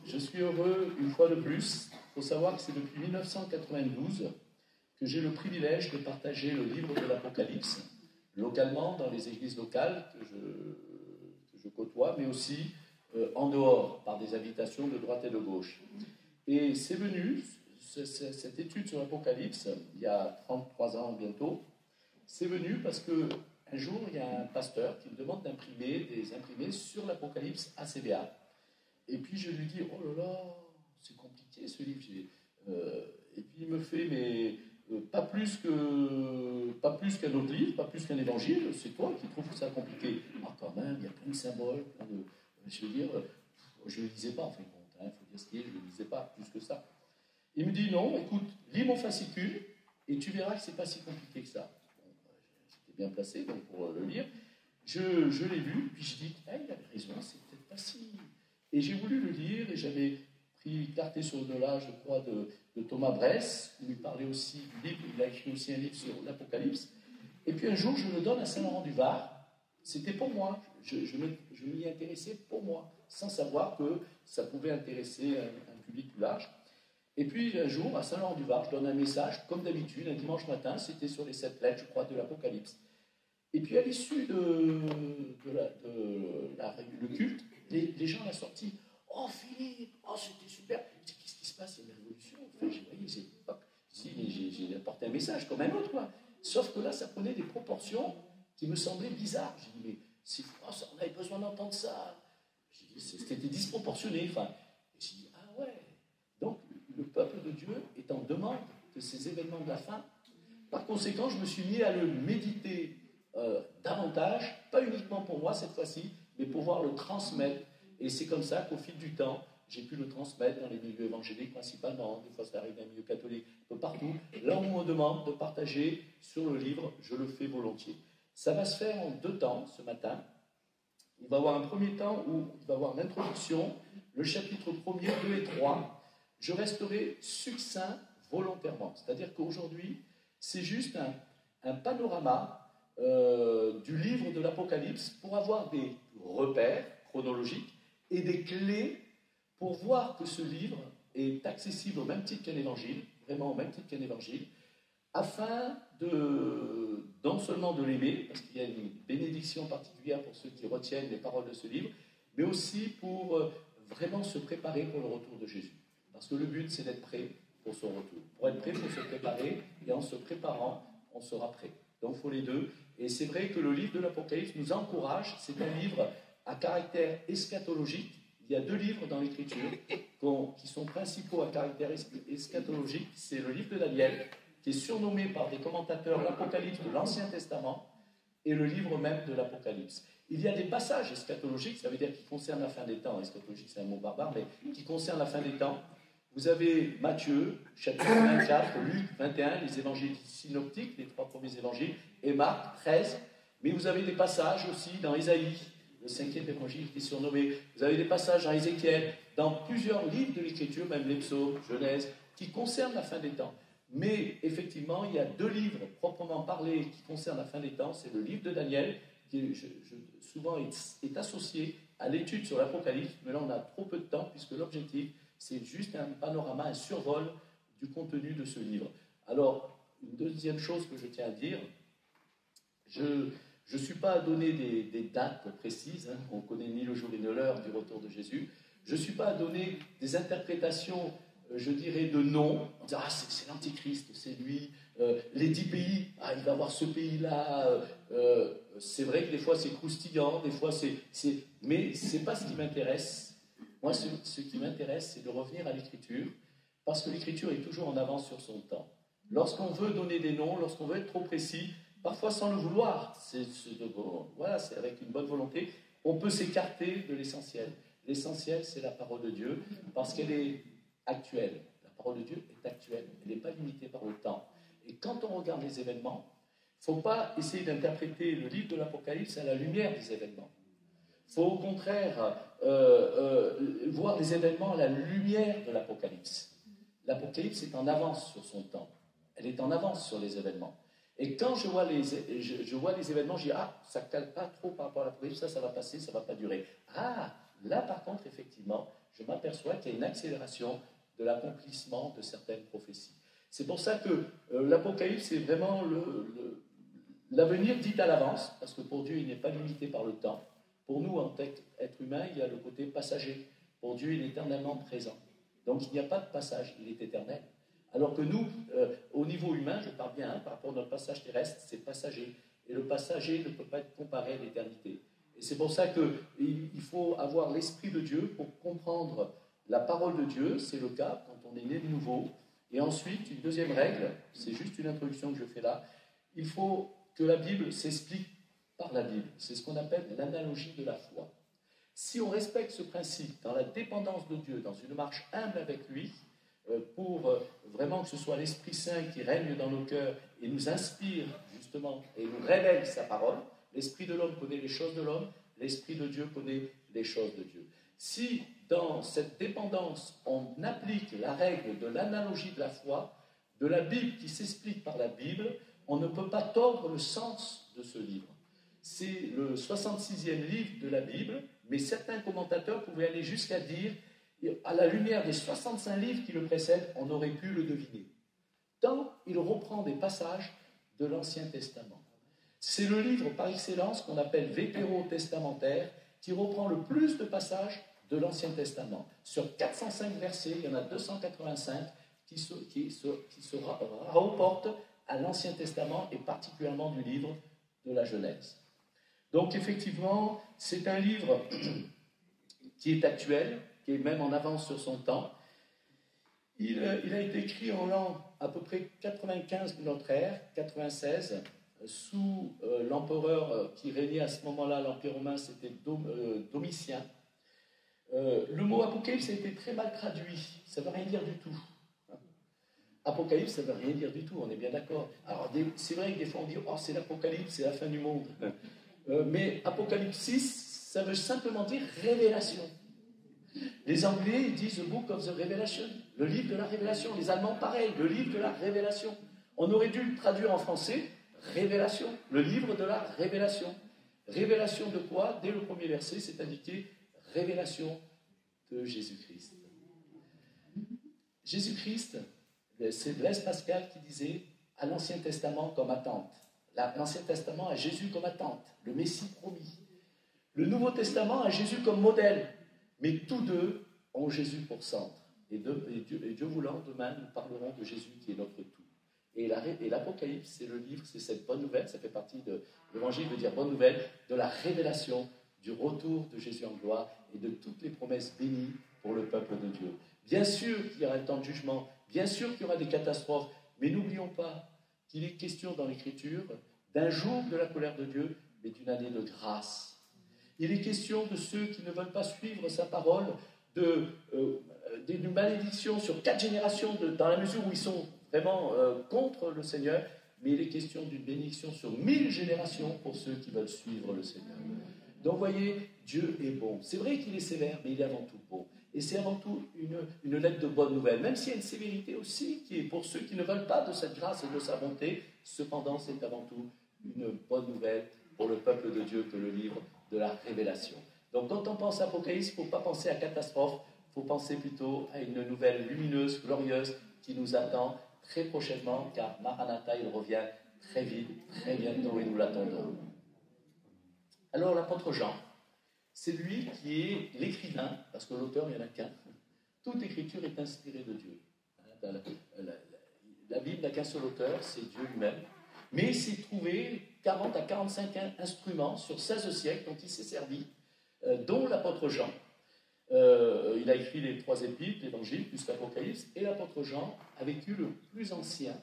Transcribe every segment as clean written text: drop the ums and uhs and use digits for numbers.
je suis heureux une fois de plus. Il faut savoir que c'est depuis 1992 que j'ai le privilège de partager le livre de l'Apocalypse, localement, dans les églises locales que je côtoie, mais aussi en dehors, par des invitations de droite et de gauche. Et c'est venu, cette étude sur l'Apocalypse, il y a 33 ans bientôt, c'est venu parce que un jour, il y a un pasteur qui me demande d'imprimer des imprimés sur l'Apocalypse à CBA. Et puis je lui dis, oh là là, c'est compliqué ce livre. Et puis il me fait, mais pas plus qu'un autre livre, pas plus qu'un évangile, c'est toi qui trouves ça compliqué. Ah quand même, il y a plein de symboles, je veux dire, je ne le lisais pas en fin de compte, il faut dire ce qui est, je ne le lisais pas plus que ça. Il me dit, non, écoute, lis mon fascicule et tu verras que ce n'est pas si compliqué que ça. Bien placé donc pour le lire. Je l'ai lu, puis je dis, il avait raison, c'est peut-être pas si. Et j'ai voulu le lire, et j'avais pris Clarté sur au-delà, je crois, de Thomas Bress, où il parlait aussi du livre, il a écrit aussi un livre sur l'Apocalypse. Et puis un jour, je le donne à Saint-Laurent-du-Var. C'était pour moi, je m'y intéressais pour moi, sans savoir que ça pouvait intéresser un public plus large. Et puis un jour, à Saint-Laurent-du-Var, je donne un message, comme d'habitude, un dimanche matin, c'était sur les 7 lettres, je crois, de l'Apocalypse. Et puis à l'issue le culte, les gens l'ont sorti. Oh Philippe, oh c'était super. Je dis, qu'est-ce qui se passe? Il y a une révolution. Enfin, j'ai apporté un message comme un autre, quoi. Sauf que là, ça prenait des proportions qui me semblaient bizarres. J'ai dit, mais c'est France, on avait besoin d'entendre ça. J'ai dit, c'était disproportionné. Enfin, j'ai dit, ah ouais. Donc, le peuple de Dieu est en demande de ces événements de la fin. Par conséquent, je me suis mis à le méditer davantage, pas uniquement pour moi cette fois-ci, mais pour pouvoir le transmettre. Et c'est comme ça qu'au fil du temps, j'ai pu le transmettre dans les milieux évangéliques principalement, des fois ça arrive dans les milieux catholiques, un peu partout. Là où on me demande de partager sur le livre, je le fais volontiers. Ça va se faire en 2 temps ce matin. Il va y avoir un premier temps où il va y avoir l'introduction, le chapitre 1er, 2 et 3. Je resterai succinct volontairement. C'est-à-dire qu'aujourd'hui, c'est juste un panorama du livre de l'Apocalypse pour avoir des repères chronologiques et des clés pour voir que ce livre est accessible au même titre qu'un évangile, vraiment au même titre qu'un évangile, afin non seulement de l'aimer, parce qu'il y a une bénédiction particulière pour ceux qui retiennent les paroles de ce livre, mais aussi pour vraiment se préparer pour le retour de Jésus. Parce que le but, c'est d'être prêt pour son retour. Pour être prêt, il faut se préparer, et en se préparant, on sera prêt. Donc, il faut les deux. Et c'est vrai que le livre de l'Apocalypse nous encourage. C'est un livre à caractère eschatologique. Il y a 2 livres dans l'Écriture qui sont principaux à caractère eschatologique. C'est le livre de Daniel, qui est surnommé par des commentateurs l'Apocalypse de l'Ancien Testament, et le livre même de l'Apocalypse. Il y a des passages eschatologiques, ça veut dire qui concernent la fin des temps. Eschatologique, c'est un mot barbare, mais qui concernent la fin des temps. Vous avez Matthieu, chapitre 24, Luc 21, les évangiles synoptiques, les 3 premiers évangiles, et Marc 13. Mais vous avez des passages aussi dans Ésaïe, le 5e évangile qui est surnommé. Vous avez des passages dans Ézéchiel, dans plusieurs livres de l'Écriture, même les psaumes, Genèse, qui concernent la fin des temps. Mais effectivement, il y a 2 livres proprement parlés qui concernent la fin des temps. C'est le livre de Daniel, qui souvent est associé à l'étude sur l'Apocalypse, mais là on a trop peu de temps, puisque l'objectif, c'est juste un panorama, un survol du contenu de ce livre. Alors, une deuxième chose que je tiens à dire, je ne suis pas à donner des dates précises, on ne connaît ni le jour ni l'heure du retour de Jésus, je ne suis pas à donner des interprétations, je dirais, de noms, en disant, c'est l'Antichrist, c'est lui, les 10 pays, il va avoir ce pays-là, c'est vrai que des fois c'est croustillant, des fois mais ce n'est pas ce qui m'intéresse. Moi, ce qui m'intéresse, c'est de revenir à l'Écriture, parce que l'Écriture est toujours en avance sur son temps. Lorsqu'on veut donner des noms, lorsqu'on veut être trop précis, parfois sans le vouloir, c'est avec une bonne volonté, on peut s'écarter de l'essentiel. L'essentiel, c'est la parole de Dieu, parce qu'elle est actuelle. La parole de Dieu est actuelle, elle n'est pas limitée par le temps. Et quand on regarde les événements, il ne faut pas essayer d'interpréter le livre de l'Apocalypse à la lumière des événements. Il faut au contraire voir les événements à la lumière de l'Apocalypse. L'Apocalypse est en avance sur son temps. Elle est en avance sur les événements. Et quand je vois les événements, je dis, ça ne cale pas trop par rapport à l'Apocalypse, ça va passer, ça ne va pas durer. Là par contre, effectivement, je m'aperçois qu'il y a une accélération de l'accomplissement de certaines prophéties. C'est pour ça que l'Apocalypse, c'est vraiment l'avenir dit à l'avance, parce que pour Dieu, il n'est pas limité par le temps. Pour nous, en tant qu'être humain, il y a le côté passager. Pour Dieu, il est éternellement présent. Donc, il n'y a pas de passage, il est éternel. Alors que nous, au niveau humain, je parle bien, par rapport à notre passage terrestre, c'est passager. Et le passager ne peut pas être comparé à l'éternité. Et c'est pour ça qu'il faut avoir l'Esprit de Dieu pour comprendre la parole de Dieu. C'est le cas quand on est né de nouveau. Et ensuite, une deuxième règle, c'est juste une introduction que je fais là, il faut que la Bible s'explique par la Bible. C'est ce qu'on appelle l'analogie de la foi. Si on respecte ce principe dans la dépendance de Dieu, dans une marche humble avec lui, pour vraiment que ce soit l'Esprit Saint qui règne dans nos cœurs et nous inspire justement et nous révèle sa parole, l'Esprit de l'homme connaît les choses de l'homme, l'Esprit de Dieu connaît les choses de Dieu. Si dans cette dépendance on applique la règle de l'analogie de la foi, de la Bible qui s'explique par la Bible, on ne peut pas tordre le sens de ce livre. C'est le 66e livre de la Bible, mais certains commentateurs pouvaient aller jusqu'à dire, à la lumière des 65 livres qui le précèdent, on aurait pu le deviner. Tant il reprend des passages de l'Ancien Testament. C'est le livre par excellence qu'on appelle vétérotestamentaire, qui reprend le plus de passages de l'Ancien Testament. Sur 405 versets, il y en a 285 qui se rapportent à l'Ancien Testament et particulièrement du livre de la Genèse. Donc effectivement, c'est un livre qui est actuel, qui est même en avance sur son temps. Il a été écrit en l'an à peu près 95 de notre ère, 96, sous l'empereur qui régnait à ce moment-là, l'Empire romain, c'était Domitien. Le mot apocalypse a été très mal traduit, ça ne veut rien dire du tout. Apocalypse, ça ne veut rien dire du tout, on est bien d'accord. Alors c'est vrai que des fois on dit « Oh, c'est l'apocalypse, c'est la fin du monde ». Mais apocalypsis, ça veut simplement dire révélation. Les Anglais ils disent « The Book of the Revelation », le livre de la révélation. Les Allemands, pareil, le livre de la révélation. On aurait dû le traduire en français, révélation, le livre de la révélation. Révélation de quoi? Dès le premier verset, c'est indiqué révélation de Jésus-Christ. Jésus-Christ, c'est Blaise Pascal qui disait à l'Ancien Testament comme attente. L'Ancien Testament a Jésus comme attente, le Messie promis. Le Nouveau Testament a Jésus comme modèle. Mais tous deux ont Jésus pour centre. Et Dieu voulant, demain, nous parlerons de Jésus qui est notre tout. Et l'Apocalypse, c'est le livre, c'est cette bonne nouvelle, ça fait partie de l'Évangile, veut dire bonne nouvelle, de la révélation du retour de Jésus en gloire et de toutes les promesses bénies pour le peuple de Dieu. Bien sûr qu'il y aura un temps de jugement, bien sûr qu'il y aura des catastrophes, mais n'oublions pas qu'il est question dans l'Écriture d'un jour de la colère de Dieu, mais d'une année de grâce. Il est question de ceux qui ne veulent pas suivre sa parole, d'une malédiction sur 4 générations, dans la mesure où ils sont vraiment contre le Seigneur, mais il est question d'une bénédiction sur 1000 générations pour ceux qui veulent suivre le Seigneur. Donc, voyez, Dieu est bon. C'est vrai qu'il est sévère, mais il est avant tout bon. Et c'est avant tout une lettre de bonne nouvelle, même s'il y a une sévérité aussi qui est pour ceux qui ne veulent pas de cette grâce et de sa bonté. Cependant, c'est avant tout une bonne nouvelle pour le peuple de Dieu que le livre de la révélation. Donc, quand on pense à Apocalypse, il ne faut pas penser à catastrophe, il faut penser plutôt à une nouvelle lumineuse, glorieuse, qui nous attend très prochainement, car Maranatha, il revient très vite, très bientôt, et nous l'attendons. Alors, l'apôtre Jean, c'est lui qui est l'écrivain, parce que l'auteur, il n'y en a qu'un. Toute écriture est inspirée de Dieu. La Bible n'a qu'un seul auteur, c'est Dieu lui-même. Mais il s'est trouvé 40 à 45 instruments sur 16 siècles dont il s'est servi, dont l'apôtre Jean. Il a écrit les 3 épîtres, l'Évangile, plus l'Apocalypse, et l'apôtre Jean a vécu le plus ancien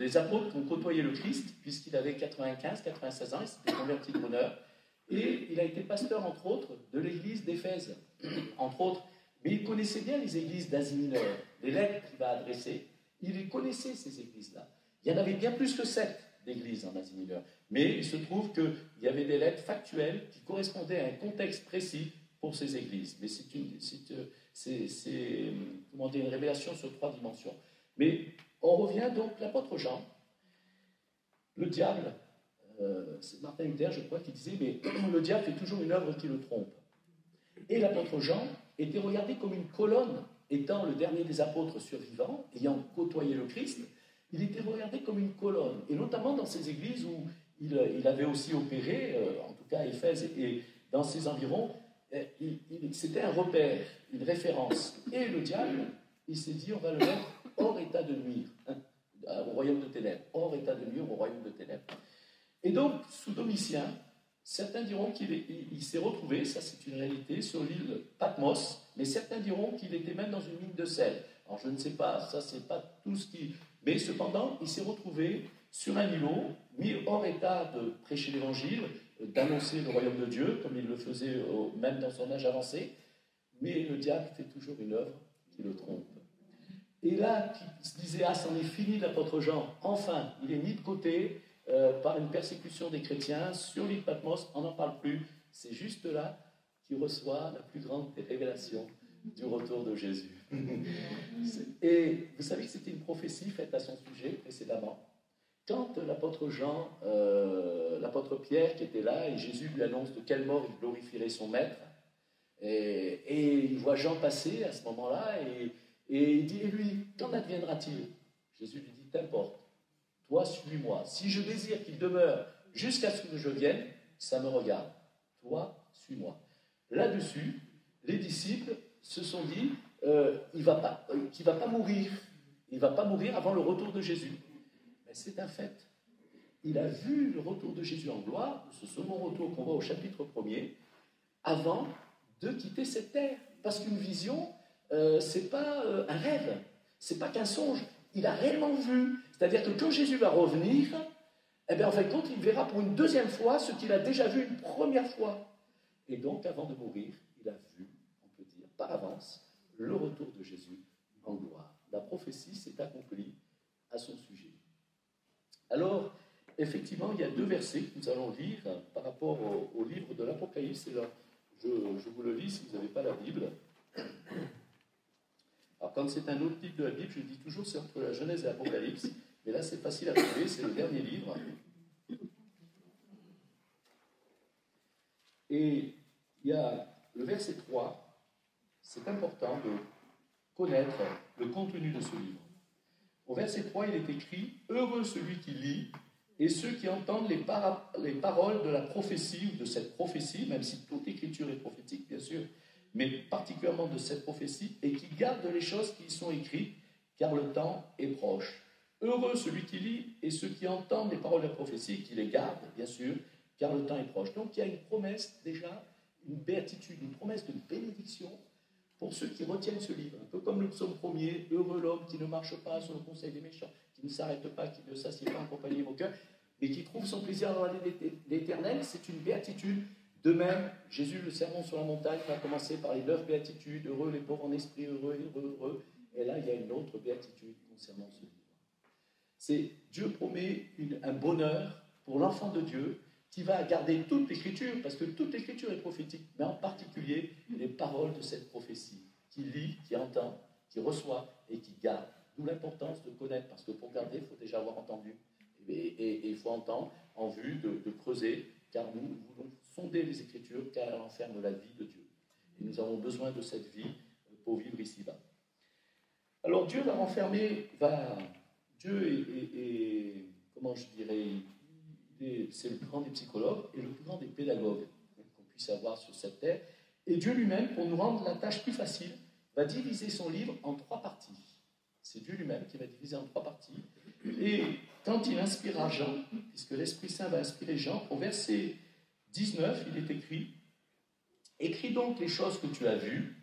des apôtres qui ont côtoyé le Christ, puisqu'il avait 95-96 ans, il s'était converti de bonne heure, et il a été pasteur, entre autres, de l'église d'Éphèse, entre autres. Mais il connaissait bien les églises d'Asie mineure, les lettres qu'il va adresser, il les connaissait, ces églises-là. Il y en avait bien plus que 7 d'églises en Asie mineure. Mais il se trouve qu'il y avait des lettres factuelles qui correspondaient à un contexte précis pour ces églises. Mais c'est une révélation sur 3 dimensions. Mais on revient donc à l'apôtre Jean. Le diable, c'est Martin Luther, je crois, qui disait, mais le diable fait toujours une œuvre qui le trompe. Et l'apôtre Jean était regardé comme une colonne, étant le dernier des apôtres survivants, ayant côtoyé le Christ, il était regardé comme une colonne, et notamment dans ces églises où il avait aussi opéré, en tout cas à Éphèse et dans ses environs, c'était un repère, une référence. Et le diable, il s'est dit, on va le mettre hors état de nuire, au royaume de ténèbres, hors état de nuire au royaume de ténèbres. Et donc, sous Domitien, certains diront qu'il s'est retrouvé, ça c'est une réalité, sur l'île Patmos, mais certains diront qu'il était même dans une mine de sel. Alors je ne sais pas, ça c'est pas tout ce qui... Mais cependant, il s'est retrouvé sur un îlot, mis hors état de prêcher l'évangile, d'annoncer le royaume de Dieu, comme il le faisait même dans son âge avancé, mais le diable fait toujours une œuvre qui le trompe. Et là, il se disait, ah, c'en est fini l'apôtre Jean, enfin, il est mis de côté par une persécution des chrétiens sur l'île Patmos, on n'en parle plus, c'est juste là qu'il reçoit la plus grande des révélations du retour de Jésus. Et vous savez que c'était une prophétie faite à son sujet précédemment. Quand l'apôtre Jean, l'apôtre Pierre qui était là, et Jésus lui annonce de quelle mort il glorifierait son maître, et il voit Jean passer à ce moment-là, et il dit, et lui, qu'en adviendra-t-il? Jésus lui dit, t'importe, toi suis-moi. Si je désire qu'il demeure jusqu'à ce que je vienne, ça me regarde. Toi, suis-moi. Là-dessus, les disciples se sont dit qu'il ne va pas mourir. Il ne va pas mourir avant le retour de Jésus. Mais c'est un fait. Il a vu le retour de Jésus en gloire, ce second retour qu'on voit au chapitre 1er, avant de quitter cette terre. Parce qu'une vision, ce n'est pas un rêve, ce n'est pas qu'un songe. Il a réellement vu. C'est-à-dire que quand Jésus va revenir, eh bien, en fin de compte, il verra pour une deuxième fois ce qu'il a déjà vu une première fois. Et donc, avant de mourir, il a vu, on peut dire, par avance, le retour de Jésus en gloire. La prophétie s'est accomplie à son sujet. Alors, effectivement, il y a deux versets que nous allons lire par rapport au livre de l'Apocalypse. Et là, je vous le lis si vous n'avez pas la Bible. Alors, quand c'est un autre livre de la Bible, je dis toujours c'est entre la Genèse et l'Apocalypse. Mais là, c'est facile à trouver, c'est le dernier livre. Et il y a le verset 3, c'est important de connaître le contenu de ce livre. Au verset 3, il est écrit « Heureux celui qui lit et ceux qui entendent les paroles de la prophétie ou de cette prophétie, même si toute écriture est prophétique, bien sûr, mais particulièrement de cette prophétie, et qui gardent les choses qui y sont écrites, car le temps est proche. Heureux celui qui lit et ceux qui entendent les paroles de la prophétie, et qui les gardent, bien sûr, car le temps est proche. » Donc il y a une promesse déjà, une béatitude, une promesse de bénédiction pour ceux qui retiennent ce livre. Un peu comme le psaume 1er, heureux l'homme qui ne marche pas sur le conseil des méchants, qui ne s'arrête pas, qui ne s'assied pas en compagnie des moqueurs, mais qui trouve son plaisir dans l'éternel, c'est une béatitude. De même, Jésus, le sermon sur la montagne, va commencer par les 9 béatitudes, heureux les pauvres en esprit, heureux, heureux, heureux. Et là, il y a une autre béatitude concernant ce livre. C'est Dieu promet un bonheur pour l'enfant de Dieu qui va garder toute l'écriture, parce que toute l'écriture est prophétique, mais en particulier les paroles de cette prophétie, qui lit, qui entend, qui reçoit et qui garde. D'où l'importance de connaître, parce que pour garder, il faut déjà avoir entendu. Et il faut entendre en vue de creuser, car nous voulons sonder les Écritures, car elles enferment la vie de Dieu. Et nous avons besoin de cette vie pour vivre ici-bas. Alors Dieu va renfermer, Dieu est comment je dirais, c'est le plus grand des psychologues et le plus grand des pédagogues qu'on puisse avoir sur cette terre. Et Dieu lui-même, pour nous rendre la tâche plus facile, va diviser son livre en 3 parties. C'est Dieu lui-même qui va diviser en 3 parties. Et quand il inspira Jean, puisque l'Esprit Saint va inspirer Jean, au verset 19, il est écrit « Écris donc les choses que tu as vues,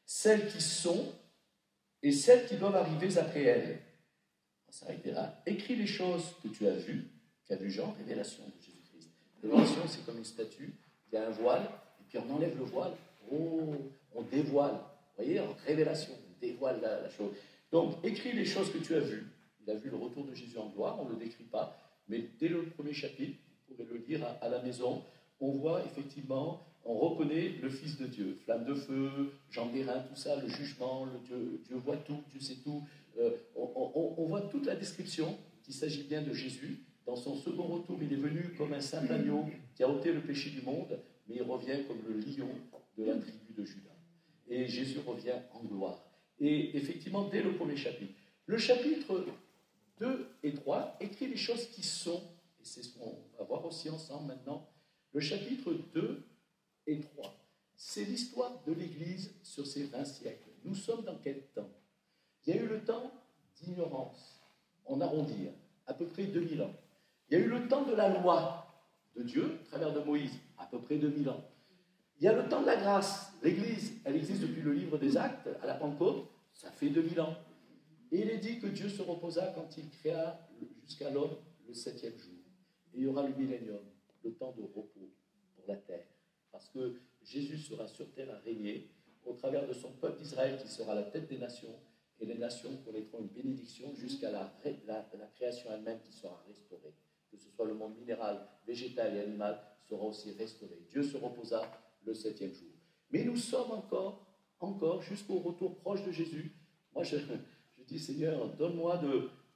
celles qui sont et celles qui doivent arriver après elles. » On s'arrêter là. « Écris les choses que tu as vues, qu'a vu Jean, révélation de Jésus-Christ. » Révélation, c'est comme une statue, il y a un voile, et puis on enlève le voile, on dévoile. Vous voyez, en révélation, on dévoile la chose. Donc, écris les choses que tu as vues. Il a vu le retour de Jésus en gloire, on ne le décrit pas, mais dès le premier chapitre, vous pourrez le lire à la maison, on voit effectivement, on reconnaît le Fils de Dieu. Flamme de feu, Jean d'Airain, tout ça, le jugement, Dieu voit tout, Dieu sait tout. On voit toute la description qu'il s'agit bien de Jésus. Dans son second retour, il est venu comme un saint agneau qui a ôté le péché du monde, mais il revient comme le lion de la tribu de Juda. Et Jésus revient en gloire. Et effectivement, dès le premier chapitre. Le chapitre 2 et 3 écrit les choses qui sont, et c'est ce qu'on va voir aussi ensemble maintenant. Le chapitre 2 et 3, c'est l'histoire de l'Église sur ces 20 siècles. Nous sommes dans quel temps? Il y a eu le temps d'ignorance, on arrondit, à peu près 2000 ans. Il y a eu le temps de la loi de Dieu, à travers de Moïse, à peu près 2000 ans. Il y a le temps de la grâce. L'Église, elle existe depuis le livre des Actes, à la Pentecôte, ça fait 2000 ans. Et il est dit que Dieu se reposa quand il créa jusqu'à l'homme le 7e jour. Et il y aura le millénium, le temps de repos pour la terre. Parce que Jésus sera sur terre à régner au travers de son peuple d'Israël qui sera la tête des nations, et les nations connaîtront une bénédiction jusqu'à la création elle-même qui sera restaurée. Que ce soit le monde minéral, végétal et animal sera aussi restauré. Dieu se reposa le 7e jour. Mais nous sommes encore jusqu'au retour proche de Jésus. Moi, je dis, Seigneur, donne-moi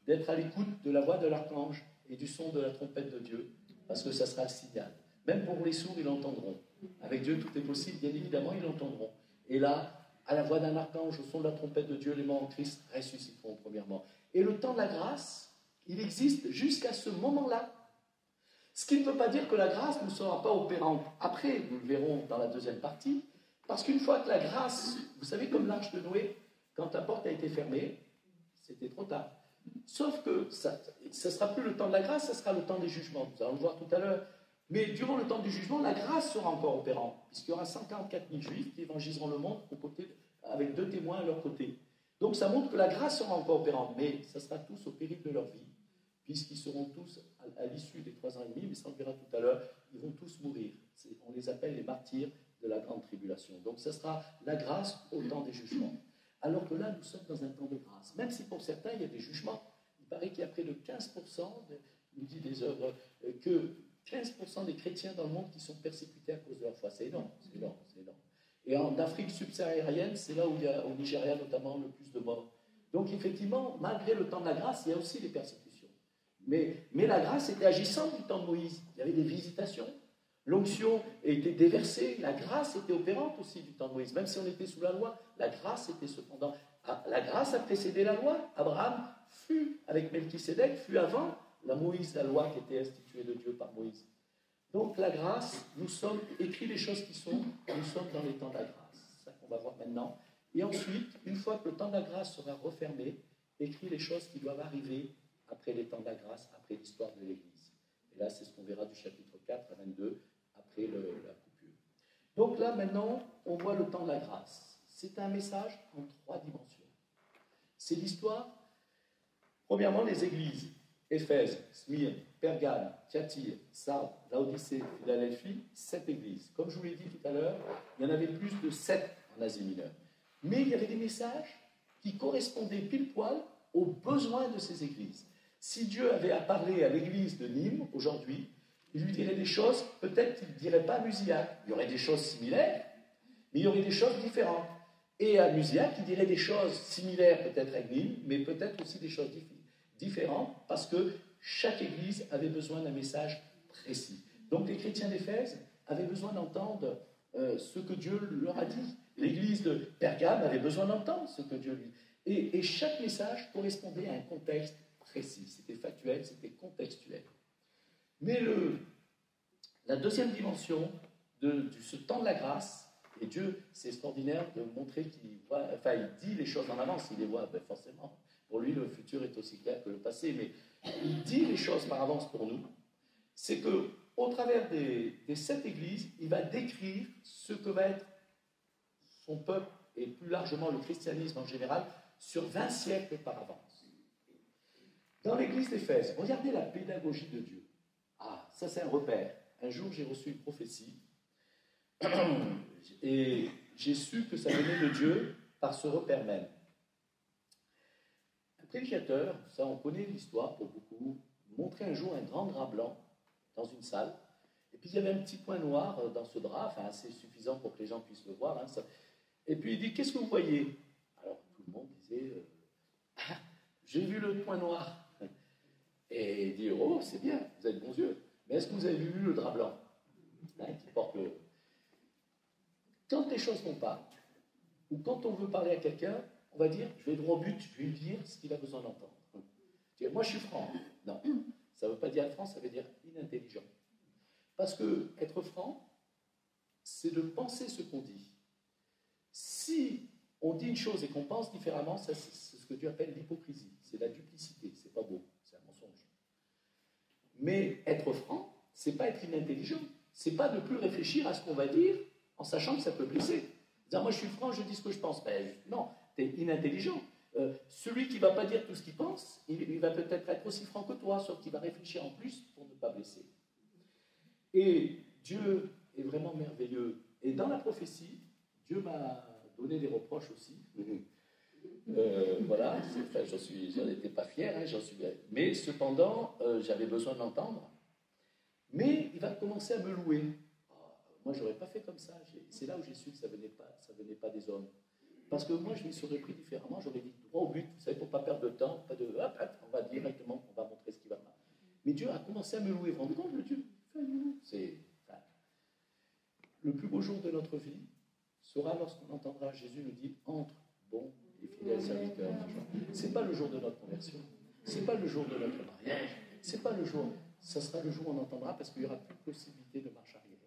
d'être à l'écoute de la voix de l'archange et du son de la trompette de Dieu, parce que ça sera le signal. Même pour les sourds, ils l'entendront. Avec Dieu, tout est possible, bien évidemment, ils l'entendront. Et là, à la voix d'un archange, au son de la trompette de Dieu, les morts en Christ ressusciteront premièrement. Et le temps de la grâce, il existe jusqu'à ce moment-là. Ce qui ne veut pas dire que la grâce ne sera pas opérante. Après, nous le verrons dans la deuxième partie, parce qu'une fois que la grâce, vous savez, comme l'arche de Noé, quand la porte a été fermée, c'était trop tard. Sauf que ça ne sera plus le temps de la grâce, ça sera le temps des jugements. Nous allons le voir tout à l'heure. Mais durant le temps du jugement, la grâce sera encore opérante, puisqu'il y aura 144 000 juifs qui évangéliseront le monde avec 2 témoins à leur côté. Donc ça montre que la grâce sera encore opérante, mais ça sera tous au péril de leur vie, puisqu'ils seront tous, à l'issue des 3 ans et demi, mais ça on le verra tout à l'heure, ils vont tous mourir. On les appelle les martyrs de la grande tribulation. Donc ça sera la grâce au temps des jugements. Alors que là, nous sommes dans un temps de grâce. Même si pour certains, il y a des jugements, il paraît qu'il y a près de 15%, il dit des œuvres, que 15% des chrétiens dans le monde qui sont persécutés à cause de leur foi. C'est énorme, c'est énorme, c'est énorme. Et en Afrique subsaharienne, c'est là où il y a, au Nigeria notamment, le plus de morts. Donc effectivement, malgré le temps de la grâce, il y a aussi des persécutions. Mais la grâce était agissante du temps de Moïse. Il y avait des visitations. L'onction était déversée. La grâce était opérante aussi du temps de Moïse. Même si on était sous la loi, la grâce était cependant... La grâce a précédé la loi. Abraham fut, avec Melchisédek, fut avant la loi qui était instituée de Dieu par Moïse. Donc la grâce, nous sommes, écrit les choses qui sont, nous sommes dans les temps de la grâce. C'est ça qu'on va voir maintenant. Et ensuite, une fois que le temps de la grâce sera refermé, écrit les choses qui doivent arriver après les temps de la grâce, après l'histoire de l'Église. Et là, c'est ce qu'on verra du chapitre 4 à 22, après la coupure. Donc là, maintenant, on voit le temps de la grâce. C'est un message en 3 dimensions. C'est l'histoire, premièrement, les églises. Éphèse, Smyrne, Pergame, Thyatire, Sardes, Laodicée, Philadelphie, 7 églises. Comme je vous l'ai dit tout à l'heure, il y en avait plus de 7 en Asie mineure. Mais il y avait des messages qui correspondaient pile poil aux besoins de ces églises. Si Dieu avait à parler à l'église de Nîmes aujourd'hui, il lui dirait des choses, peut-être qu'il ne dirait pas à Musillac. Il y aurait des choses similaires, mais il y aurait des choses différentes. Et à Musillac, il dirait des choses similaires peut-être à Nîmes, mais peut-être aussi des choses différentes, parce que chaque église avait besoin d'un message précis. Donc les chrétiens d'Éphèse avaient besoin d'entendre ce que Dieu leur a dit. L'église de Pergame avait besoin d'entendre ce que Dieu lui dit. Et chaque message correspondait à un contexte précis. C'était factuel, c'était contextuel. Mais la deuxième dimension de ce temps de la grâce, et Dieu, c'est extraordinaire de montrer qu'il voit, enfin il dit les choses en avance, il les voit, ben forcément. Pour lui, le futur est aussi clair que le passé, mais il dit les choses par avance pour nous. C'est qu'au travers des 7 églises, il va décrire ce que va être son peuple, et plus largement le christianisme en général, sur 20 siècles par avance. Dans l'église d'Éphèse, regardez la pédagogie de Dieu. Ah, ça c'est un repère. Un jour, j'ai reçu une prophétie, et j'ai su que ça venait de Dieu par ce repère même. Un prédicateur, ça on connaît l'histoire pour beaucoup, montrait un jour un grand drap blanc dans une salle, et puis il y avait un petit point noir dans ce drap, enfin assez suffisant pour que les gens puissent le voir. Hein, ça. Et puis il dit, qu'est-ce que vous voyez? Alors tout le monde disait, j'ai vu le point noir. Et il dit, oh c'est bien, vous avez de bons yeux, mais est-ce que vous avez vu le drap blanc, hein, qui porte le... Quand les choses ne vont pas, ou quand on veut parler à quelqu'un, on va dire, je vais droit au but, je vais lui dire ce qu'il a besoin d'entendre. Moi, je suis franc. Non, ça ne veut pas dire franc, ça veut dire inintelligent. Parce que être franc, c'est de penser ce qu'on dit. Si on dit une chose et qu'on pense différemment, c'est ce que Dieu appelle l'hypocrisie. C'est la duplicité, c'est pas beau, c'est un mensonge. Mais être franc, c'est pas être inintelligent. C'est pas de plus réfléchir à ce qu'on va dire en sachant que ça peut blesser. Dire, moi je suis franc, je dis ce que je pense. Ben, non, tu es inintelligent. Celui qui ne va pas dire tout ce qu'il pense, il va peut-être être aussi franc que toi, sauf qu'il va réfléchir en plus pour ne pas blesser. Et Dieu est vraiment merveilleux. Et dans la prophétie, Dieu m'a donné des reproches aussi. Voilà, enfin, j'en étais pas fier, hein, mais cependant, j'avais besoin de l'entendre. Mais il va commencer à me louer. Oh, moi, je n'aurais pas fait comme ça. C'est là où j'ai su que ça venait pas des hommes. Parce que moi, je m'y serais pris différemment. J'aurais dit droit au but, vous savez, pour ne pas perdre de temps, pas de hop, on va directement, on va montrer ce qui va pas. Mais Dieu a commencé à me louer. Vous vous rendez compte, le Dieu? Le plus beau jour de notre vie sera lorsqu'on entendra Jésus nous dire entre, bon et fidèle serviteur. Ce n'est pas le jour de notre conversion, ce n'est pas le jour de notre mariage, c'est pas le jour, ce sera le jour où on entendra parce qu'il n'y aura plus de possibilité de marche arrière.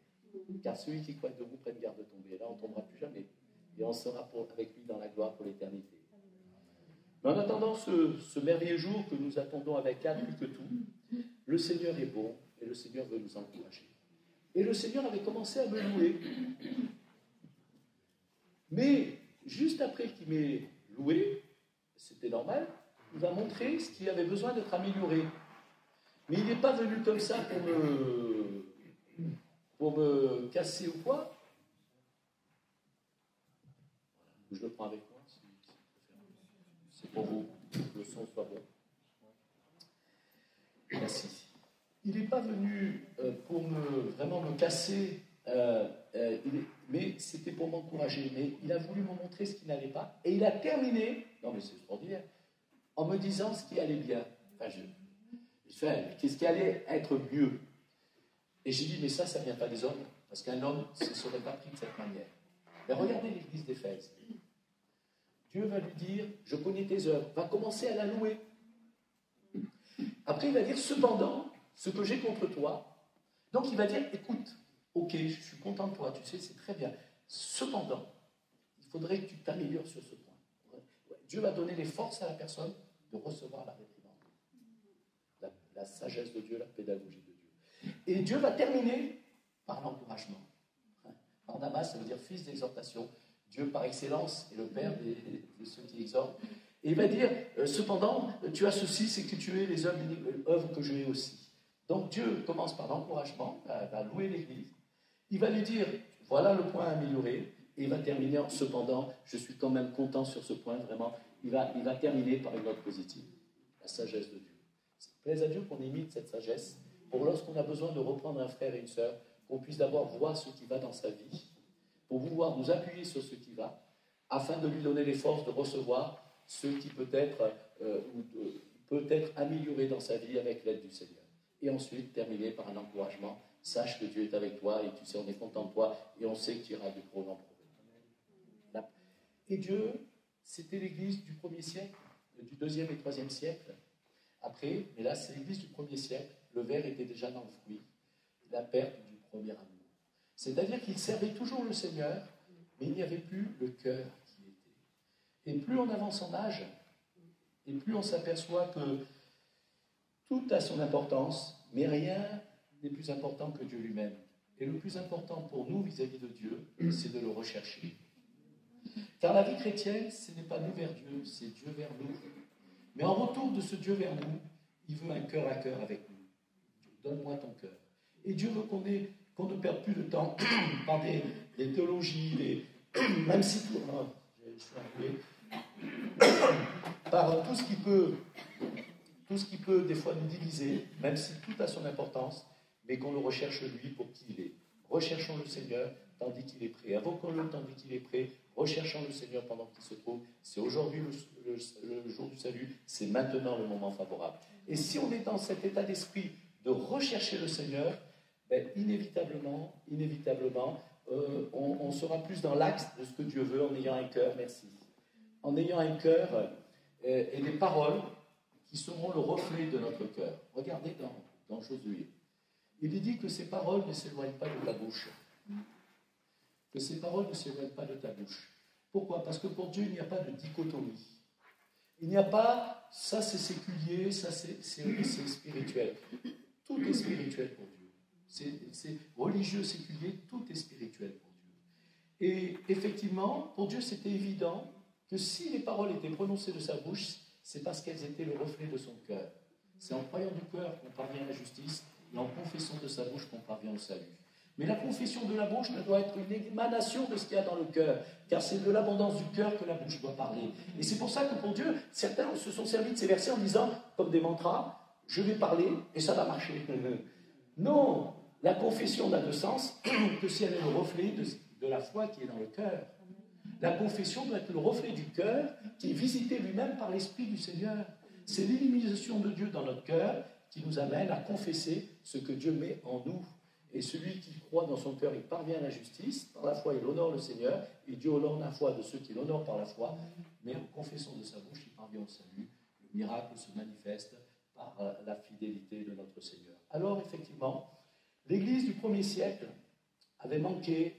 Car celui qui croit debout prenne garde de tomber. Là, on ne tombera plus jamais. Et on sera avec lui dans la gloire pour l'éternité. Mais en attendant ce merveilleux jour que nous attendons avec hâte plus que tout, le Seigneur est bon et le Seigneur veut nous encourager. Et le Seigneur avait commencé à me louer. Mais juste après qu'il m'ait loué, c'était normal, il va montrer ce qui avait besoin d'être amélioré. Mais il n'est pas venu comme ça pour me casser ou quoi. Je le prends avec moi, c'est pour vous, que le son soit bon. Merci. Il n'est pas venu pour vraiment me casser, mais c'était pour m'encourager. Mais il a voulu me montrer ce qui n'allait pas. Et il a terminé, non mais c'est extraordinaire, en me disant ce qui allait bien. Enfin, qu'est-ce qui allait être mieux. Et j'ai dit, mais ça ne vient pas des hommes. Parce qu'un homme ne se serait pas pris de cette manière. Mais regardez l'église d'Éphèse. Dieu va lui dire, je connais tes œuvres, va commencer à la louer. Après, il va dire, cependant, ce que j'ai contre toi. Donc, il va dire, écoute, ok, je suis content de toi, tu sais, c'est très bien. Cependant, il faudrait que tu t'améliores sur ce point. Dieu va donner les forces à la personne de recevoir la réprimande. La sagesse de Dieu, la pédagogie de Dieu. Et Dieu va terminer par l'encouragement. Barnabas, ça veut dire fils d'exhortation. Dieu par excellence est le père de ceux qui exhortent. Et il va dire, cependant, tu as ceci, c'est que tu es les œuvres que je ai aussi. Donc Dieu commence par l'encouragement, va louer l'Église. Il va lui dire, voilà le point à améliorer. Et il va terminer en, cependant, je suis quand même content sur ce point, vraiment. Il va terminer par une note positive, la sagesse de Dieu. Plaise à Dieu qu'on imite cette sagesse, pour lorsqu'on a besoin de reprendre un frère et une sœur, qu'on puisse d'abord voir ce qui va dans sa vie, pour pouvoir nous appuyer sur ce qui va, afin de lui donner les forces de recevoir ce qui peut être amélioré dans sa vie avec l'aide du Seigneur. Et ensuite, terminer par un encouragement. Sache que Dieu est avec toi et tu sais, on est content de toi et on sait que tu iras du pro en pro. Et Dieu, c'était l'église du 1er siècle, du 2e et 3e siècle. Après, mais là, c'est l'église du 1er siècle. Le ver était déjà dans le fruit. La perte du premier amour. C'est-à-dire qu'il servait toujours le Seigneur, mais il n'y avait plus le cœur qui était. Et plus on avance en âge, et plus on s'aperçoit que tout a son importance, mais rien n'est plus important que Dieu lui-même. Et le plus important pour nous vis-à-vis de Dieu, c'est de le rechercher. Car la vie chrétienne, ce n'est pas nous vers Dieu, c'est Dieu vers nous. Mais en retour de ce Dieu vers nous, il veut un cœur à cœur avec nous. Donne-moi ton cœur. Et Dieu veut qu'on ne perde plus de temps par des théologies, même si par tout ce qui peut des fois nous diviser, même si tout a son importance, mais qu'on le recherche lui pour qui il est. Recherchons le Seigneur tandis qu'il est prêt. Invoquons-le tandis qu'il est prêt. Recherchons le Seigneur pendant qu'il se trouve. C'est aujourd'hui le jour du salut. C'est maintenant le moment favorable. Et si on est dans cet état d'esprit de rechercher le Seigneur, inévitablement, on sera plus dans l'axe de ce que Dieu veut en ayant un cœur, merci. En ayant un cœur et des paroles qui seront le reflet de notre cœur. Regardez dans Josué. Il est dit que ces paroles ne s'éloignent pas de ta bouche. Que ces paroles ne s'éloignent pas de ta bouche. Pourquoi? Parce que pour Dieu, il n'y a pas de dichotomie. Il n'y a pas, ça c'est séculier, ça c'est spirituel. Tout est spirituel pour Dieu. C'est religieux, séculier, tout est spirituel pour Dieu. Et effectivement, pour Dieu, c'était évident que si les paroles étaient prononcées de sa bouche, c'est parce qu'elles étaient le reflet de son cœur. C'est en croyant du cœur qu'on parvient à la justice, et en confessant de sa bouche qu'on parvient au salut. Mais la confession de la bouche ne doit être une émanation de ce qu'il y a dans le cœur, car c'est de l'abondance du cœur que la bouche doit parler. Et c'est pour ça que pour Dieu, certains se sont servis de ces versets en disant, comme des mantras, je vais parler et ça va marcher. Non, la confession n'a de sens que si elle est le reflet de la foi qui est dans le cœur. La confession doit être le reflet du cœur qui est visité lui-même par l'Esprit du Seigneur. C'est l'illumination de Dieu dans notre cœur qui nous amène à confesser ce que Dieu met en nous. Et celui qui croit dans son cœur, il parvient à la justice. Par la foi, il honore le Seigneur. Et Dieu honore la foi de ceux qui l'honorent par la foi. Mais en confessant de sa bouche, il parvient au salut. Le miracle se manifeste par la fidélité de notre Seigneur. Alors, effectivement, l'Église du 1er siècle avait manqué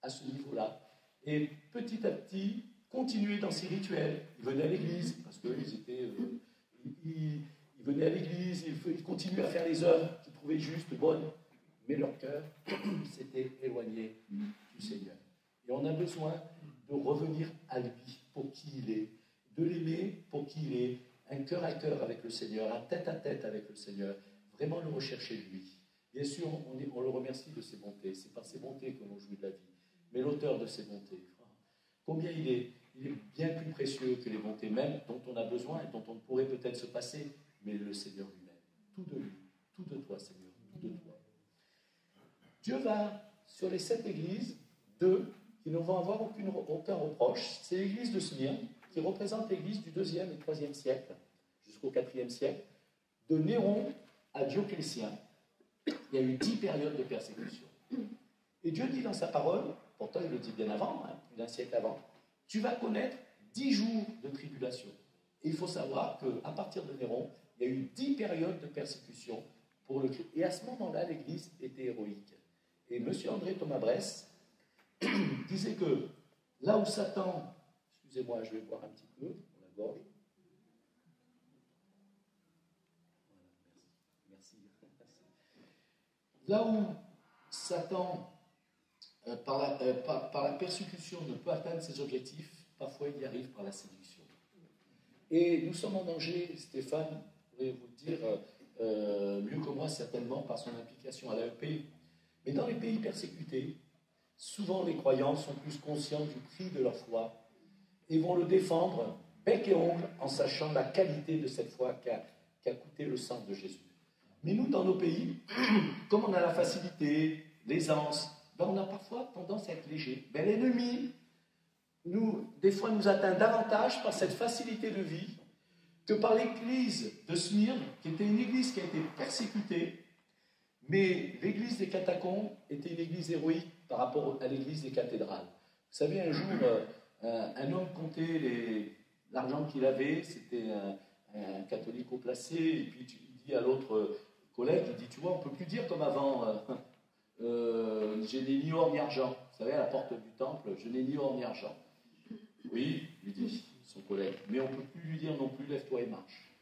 à ce niveau-là. Et petit à petit, continuait dans ses rituels. Ils venaient à l'Église, parce qu'ils étaient... ils venaient à l'Église, ils continuaient à faire les œuvres qu'ils trouvaient justes, bonnes. Mais leur cœur s'était éloigné du Seigneur. Et on a besoin de revenir à lui pour qui il est, de l'aimer pour qui il est, un cœur à cœur avec le Seigneur, un tête à tête avec le Seigneur, vraiment le rechercher lui. Bien sûr, on le remercie de ses bontés, c'est par ses bontés que l'on jouit de la vie, mais l'auteur de ses bontés, combien il est bien plus précieux que les bontés mêmes dont on a besoin et dont on ne pourrait peut-être se passer, mais le Seigneur lui-même. Tout de lui, tout de toi, Seigneur, tout de toi. Dieu va, sur les 7 églises, 2 qui ne vont avoir aucun reproche. C'est l'église de Smyrne, qui représente l'église du 2e et 3e siècle, jusqu'au 4e siècle, de Néron à Dioclétien. Il y a eu 10 périodes de persécution. Et Dieu dit dans sa parole, pourtant il le dit bien avant, plus d'un siècle avant, tu vas connaître 10 jours de tribulation. Et il faut savoir qu'à partir de Néron, il y a eu 10 périodes de persécution pour le Christ. Et à ce moment-là, l'église était héroïque. Et M. André Thomas Bress disait que là où Satan, excusez-moi, je vais boire un petit peu pour la gorge. Merci. Là où Satan, par la persécution, ne peut atteindre ses objectifs, parfois il y arrive par la séduction. Et nous sommes en danger, Stéphane pourrait vous le dire mieux que moi certainement par son implication à l'AEP. Mais dans les pays persécutés, souvent les croyants sont plus conscients du prix de leur foi et vont le défendre bec et ongle en sachant la qualité de cette foi qu'a coûté le sang de Jésus. Mais nous, dans nos pays, comme on a la facilité, l'aisance, on a parfois tendance à être léger. Mais l'ennemi, des fois, nous atteint davantage par cette facilité de vie que par l'église de Smyrne, qui était une église qui a été persécutée. Mais l'église des catacombes était une église héroïque par rapport à l'église des cathédrales. Vous savez, un jour, un homme comptait l'argent qu'il avait, c'était un catholique haut placé, et puis il dit à l'autre collègue, il dit, tu vois, on ne peut plus dire comme avant, je n'ai ni or ni argent. Vous savez, à la porte du temple, je n'ai ni or ni argent. Oui, lui dit son collègue, mais on ne peut plus lui dire non plus, lève-toi et marche.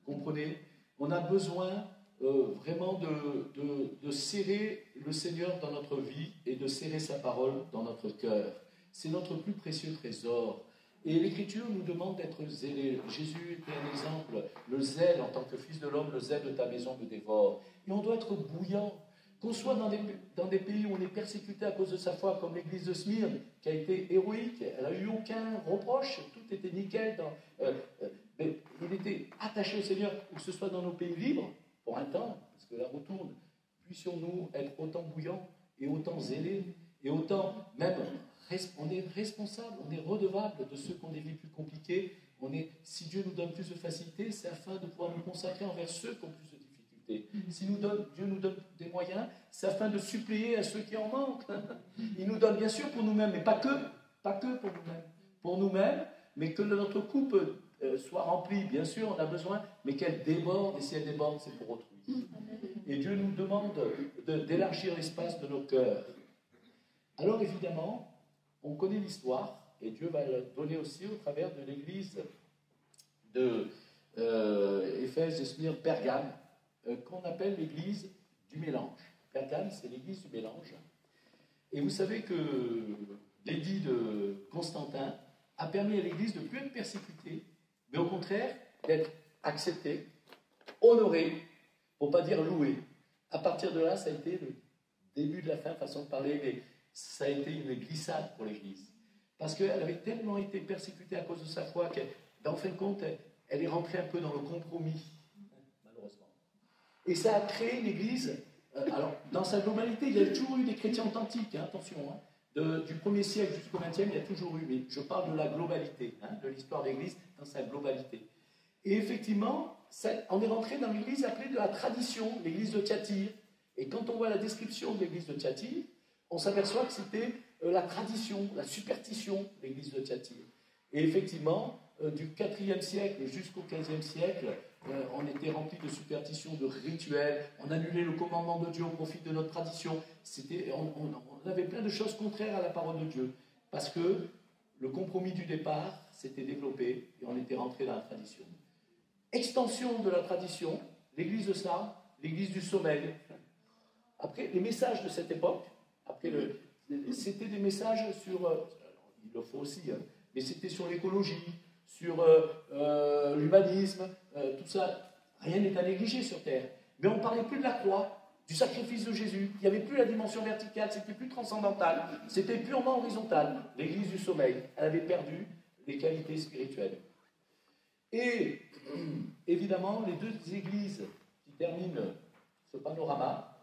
Vous comprenez? On a besoin vraiment de serrer le Seigneur dans notre vie et de serrer sa parole dans notre cœur. C'est notre plus précieux trésor. Et l'Écriture nous demande d'être zélés. Jésus était un exemple. Le zèle en tant que fils de l'homme, le zèle de ta maison me dévore. Et on doit être bouillant. Qu'on soit dans des pays où on est persécuté à cause de sa foi, comme l'église de Smyrne, qui a été héroïque, elle n'a eu aucun reproche, tout était nickel. Mais il était attaché au Seigneur, ou que ce soit dans nos pays libres, pour un temps, parce que là retourne, puissions-nous être autant bouillants et autant zélés, et autant même, on est responsable, on est redevable de ceux qui ont des vies plus compliquées. Si Dieu nous donne plus de facilité, c'est afin de pouvoir nous consacrer envers ceux qui ont plus de difficultés. difficultés. Si Dieu nous donne des moyens, c'est afin de suppléer à ceux qui en manquent. Il nous donne bien sûr pour nous-mêmes, mais pas que pour nous-mêmes. Pour nous-mêmes, mais que notre coupe soit remplie, bien sûr, on a besoin, mais qu'elle déborde, et si elle déborde, c'est pour autrui. Et Dieu nous demande d'élargir l'espace de nos cœurs. Alors évidemment, on connaît l'histoire, et Dieu va le donner aussi au travers de l'église de Éphèse, Smyrne, Pergame, qu'on appelle l'église du mélange. Pergame, c'est l'église du mélange. Et vous savez que l'édit de Constantin a permis à l'église de ne plus être persécutée, mais au contraire d'être acceptée, honorée, pour ne pas dire louée. À partir de là, ça a été le début de la fin, façon de parler, mais ça a été une glissade pour l'église. Parce qu'elle avait tellement été persécutée à cause de sa foi qu'en fin de compte, elle est rentrée un peu dans le compromis, malheureusement. Et ça a créé une église, alors dans sa globalité, il y a toujours eu des chrétiens authentiques, attention, du 1er siècle jusqu'au 20e, il y a toujours eu, mais je parle de la globalité, de l'histoire de l'église dans sa globalité. Et effectivement, on est rentré dans l'église appelée de la tradition, l'église de Thyatire. Et quand on voit la description de l'église de Thyatire, on s'aperçoit que c'était la tradition, la superstition, l'église de Thyatire. Et effectivement, du 4e siècle jusqu'au 15e siècle, on était rempli de superstitions, de rituels, on annulait le commandement de Dieu au profit de notre tradition. On avait plein de choses contraires à la parole de Dieu, parce que le compromis du départ s'était développé et on était rentré dans la tradition. Extension de la tradition, l'église de Sardes, l'église du sommeil. Après, les messages de cette époque, c'était des messages sur, il le faut aussi, mais c'était sur l'écologie, sur l'humanisme, tout ça. Rien n'est à négliger sur Terre. Mais on ne parlait plus de la croix, du sacrifice de Jésus. Il n'y avait plus la dimension verticale, c'était plus transcendantal, c'était purement horizontal. L'église du sommeil, elle avait perdu les qualités spirituelles. Et évidemment, les deux églises qui terminent ce panorama,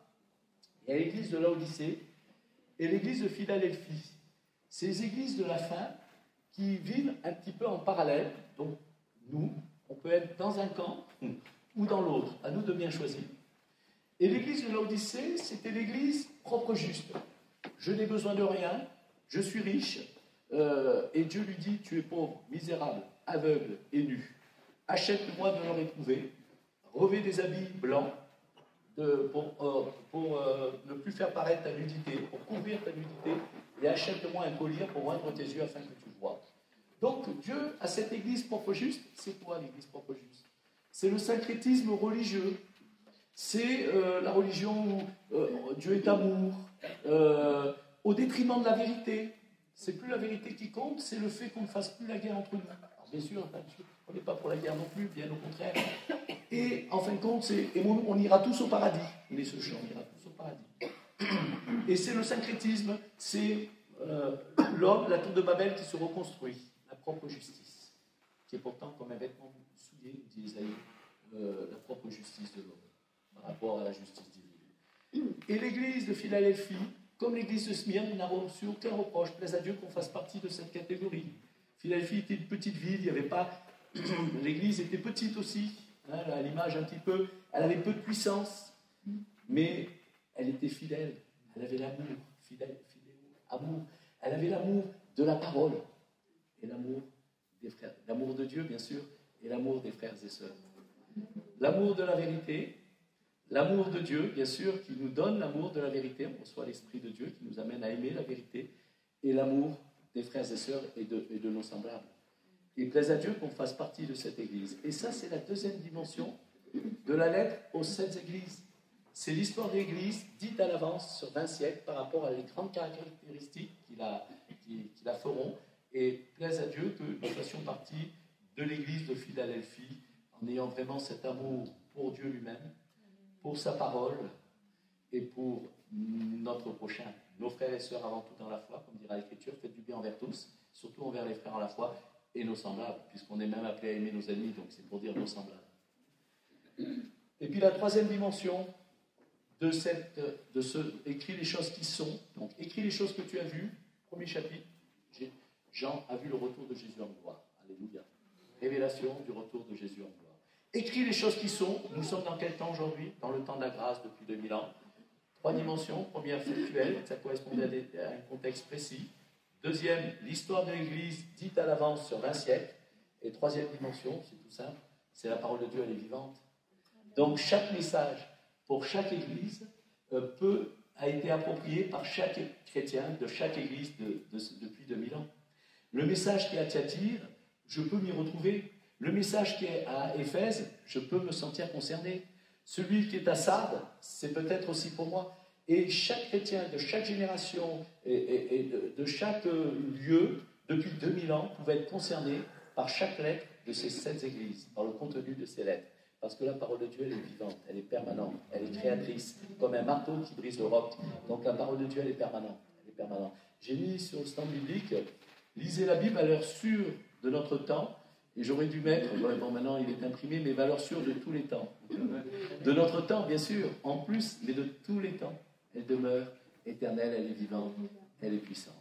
il y a l'église de Laodicée et l'église de Philadelphie. Ces églises de la fin qui vivent un petit peu en parallèle. Donc, nous, on peut être dans un camp ou dans l'autre, à nous de bien choisir. Et l'église de Laodicée, c'était l'église propre juste. Je n'ai besoin de rien, je suis riche, et Dieu lui dit, tu es pauvre, misérable, aveugle et nu. Achète-moi de l'or éprouvé, revêt des habits blancs, pour ne plus faire paraître ta nudité, pour couvrir ta nudité, et achète-moi un collier pour oindre tes yeux afin que tu vois. Donc Dieu a cette église propre juste, c'est quoi l'église propre juste? C'est le syncrétisme religieux, c'est la religion où Dieu est amour, au détriment de la vérité. C'est plus la vérité qui compte, c'est le fait qu'on ne fasse plus la guerre entre nous. Alors, bien sûr, on n'est pas pour la guerre non plus, bien au contraire. Et en fin de compte, on ira tous au paradis. Mais ce chant, on ira tous au paradis. Et c'est le syncrétisme, c'est l'homme, la tour de Babel qui se reconstruit, la propre justice, qui est pourtant comme un vêtement souillé, dit Isaïe, la propre justice de l'homme, par rapport à la justice divine. Et l'église de Philadelphie, comme l'église de Smyrne, n'a reçu aucun reproche. Plaise à Dieu qu'on fasse partie de cette catégorie. Philadelphie était une petite ville, il n'y avait pas. L'église était petite aussi, à l'image un petit peu. Elle avait peu de puissance, mais elle était fidèle. Elle avait l'amour, amour. Elle avait l'amour de la parole et l'amour des frères. L'amour de Dieu, bien sûr, et l'amour des frères et sœurs. L'amour de la vérité. L'amour de Dieu, bien sûr, qui nous donne l'amour de la vérité. On reçoit l'Esprit de Dieu qui nous amène à aimer la vérité. Et l'amour des frères et sœurs et de nos semblables. Il plaise à Dieu qu'on fasse partie de cette Église. Et ça, c'est la deuxième dimension de la lettre aux 7 Églises. C'est l'histoire de l'Église dite à l'avance sur 20 siècles par rapport à les grandes caractéristiques qui la feront. Et plaise à Dieu que nous fassions partie de l'Église de Philadelphie en ayant vraiment cet amour pour Dieu lui-même, pour sa parole et pour notre prochain, nos frères et sœurs avant tout dans la foi, comme dira l'Écriture, faites du bien envers tous, surtout envers les frères en la foi et nos semblables, puisqu'on est même appelé à aimer nos ennemis, donc c'est pour dire nos semblables. Et puis la troisième dimension de écris les choses qui sont, donc écris les choses que tu as vues, premier chapitre, Jean a vu le retour de Jésus en gloire. Alléluia. Révélation du retour de Jésus en gloire. écrit les choses qui sont. Nous sommes dans quel temps aujourd'hui? Dans le temps de la grâce depuis 2000 ans. 3 dimensions. Première, factuelle, ça correspondait à un contexte précis. Deuxième, l'histoire de l'Église dite à l'avance sur 20 siècles. Et troisième dimension, c'est tout simple, c'est la parole de Dieu, elle est vivante. Donc chaque message pour chaque Église a été approprié par chaque chrétien de chaque Église depuis 2000 ans. Le message qui est à Thyatire, je peux m'y retrouver. Le message qui est à Éphèse, je peux me sentir concerné. Celui qui est à Sardes, c'est peut-être aussi pour moi. Et chaque chrétien de chaque génération et de chaque lieu, depuis 2000 ans, pouvait être concerné par chaque lettre de ces 7 églises, par le contenu de ces lettres. Parce que la parole de Dieu, elle est vivante, elle est permanente, elle est créatrice, comme un marteau qui brise le roc. Donc la parole de Dieu, elle est permanente. Elle est permanente. J'ai mis sur le stand biblique, lisez la Bible à l'heure sûre de notre temps. Et j'aurais dû mettre, bon maintenant il est imprimé, mais valeur sûre de tous les temps. De notre temps, bien sûr, en plus, mais de tous les temps. Elle demeure éternelle, elle est vivante, elle est puissante.